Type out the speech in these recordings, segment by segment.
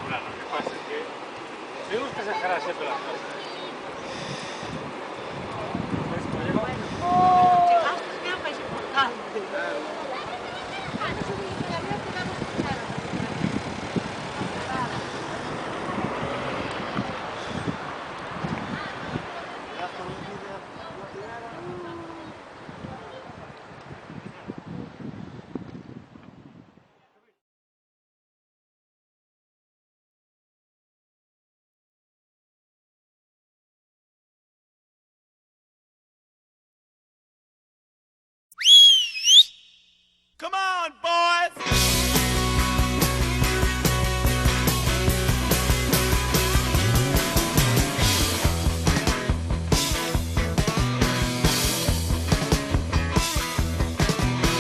Claro, lo que pasa es que me gusta exagerar siempre las cosas. Entonces, como llego... Llegaste ya un país importante. Come on, boys!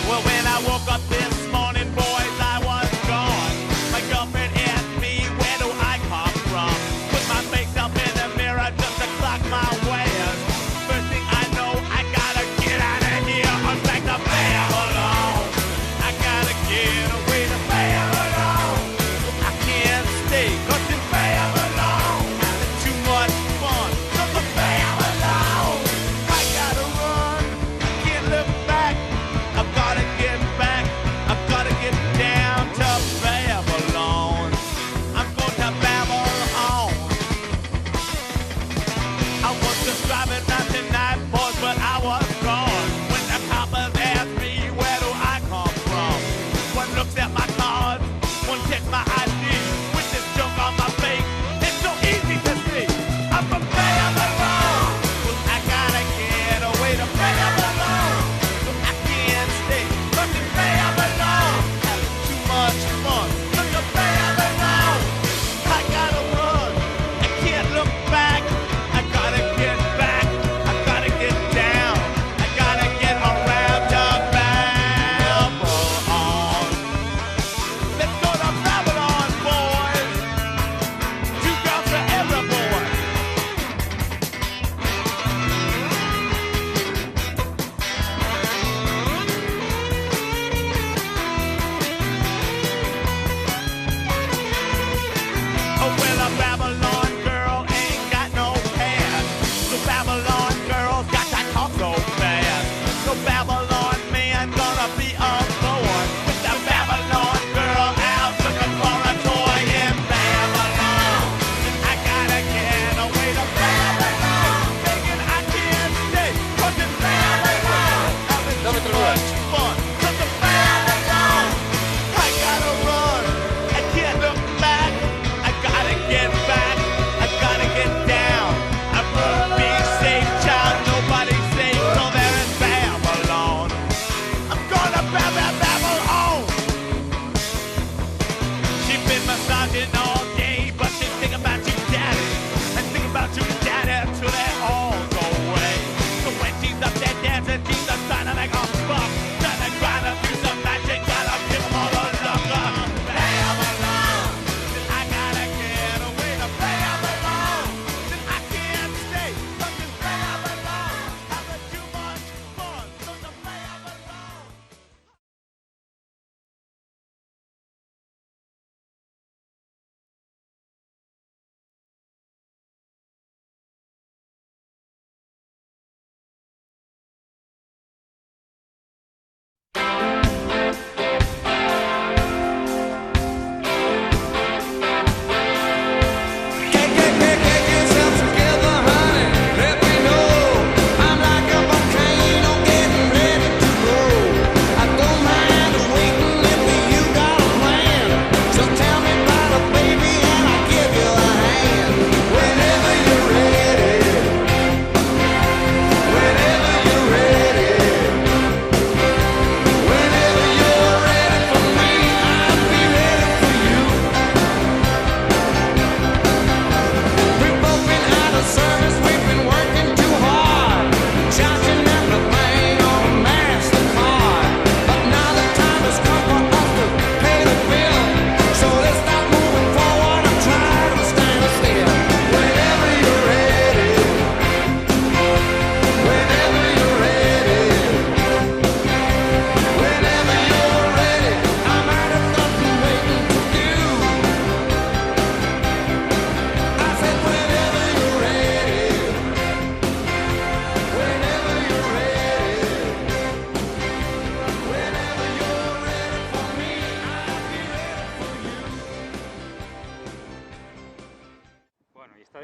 Well, when I woke up this morning, boys, I was gone. My girlfriend asked me, where do I come from? Put my face up in the mirror just to clock my ways. First thing I know, I gotta get out of here. I'm back to Babylon. I gotta get away to Babylon. I can't stay, 'cause in Babylon, it's too much fun. Come to Babylon. I gotta run, I can't look back. I've gotta get back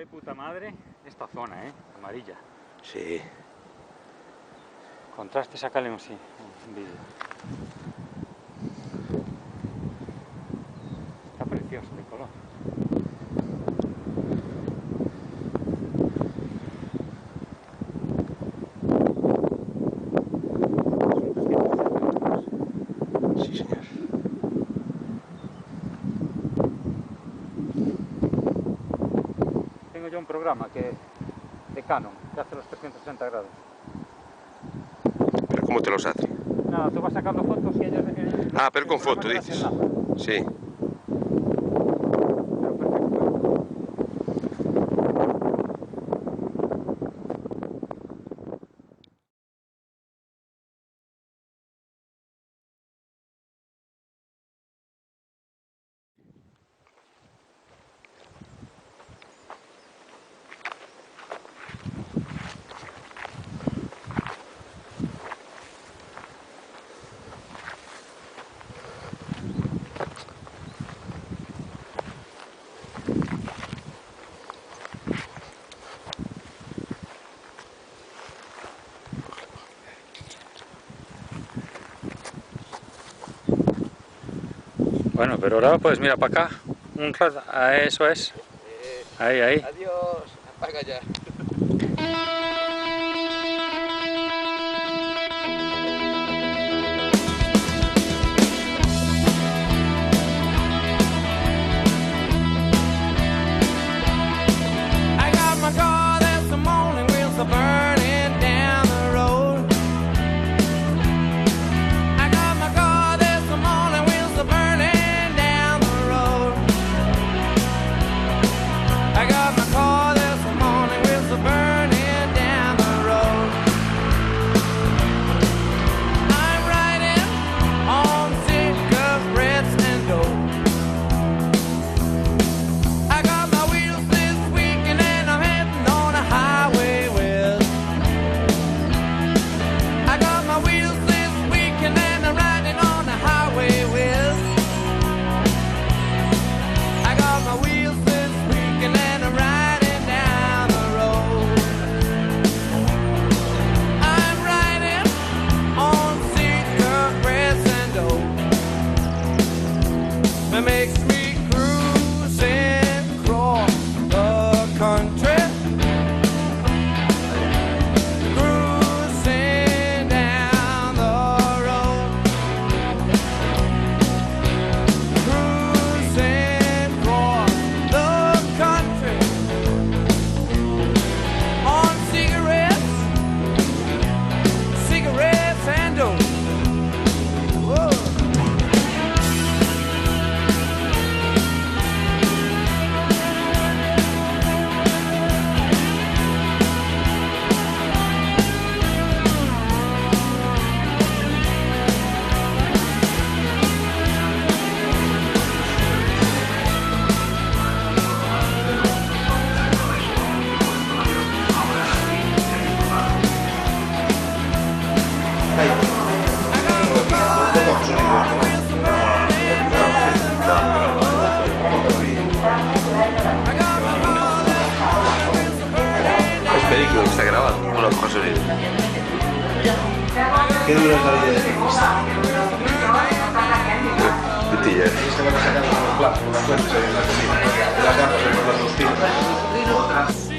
de puta madre esta zona, amarilla. Sí. Contraste, sácale un vídeo. Está precioso de color. Sí, señor. Tengo yo un programa de Canon que hace los 360 grados. ¿Pero cómo te los hace? Nada, tú vas sacando fotos y ellos... Ah, pero con el programa foto, te las dices. enlaza. Sí. Pero perfecto. Bueno, pero ahora puedes mirar para acá. Un rato. Eso es. Ahí, ahí. Adiós. Apaga ya. I got my car this morning, wheels are burning down the road. I got my car this morning, wheels are burning down the road. I got my car this morning, wheels are burning down the road. I'm riding on cigarettes and dope. I got my wheels this weekend and I'm heading on a highway west. I got my wheels this weekend and I'm riding on a highway west. I got my wheels this weekend and I'm riding down the road. I'm riding on cigarettes and dope. It makes me cruising across the country, cruising down the road, cruising across the country on cigarettes, cigarettes and dope. Whoa. Es película que está grabado. No lo cojas sonido. ¿Qué dura es la vida de ciclista? Putilla. Es que van sacando los platos, las fuentes ahí en la cocina. Las gafas, los dos tiros.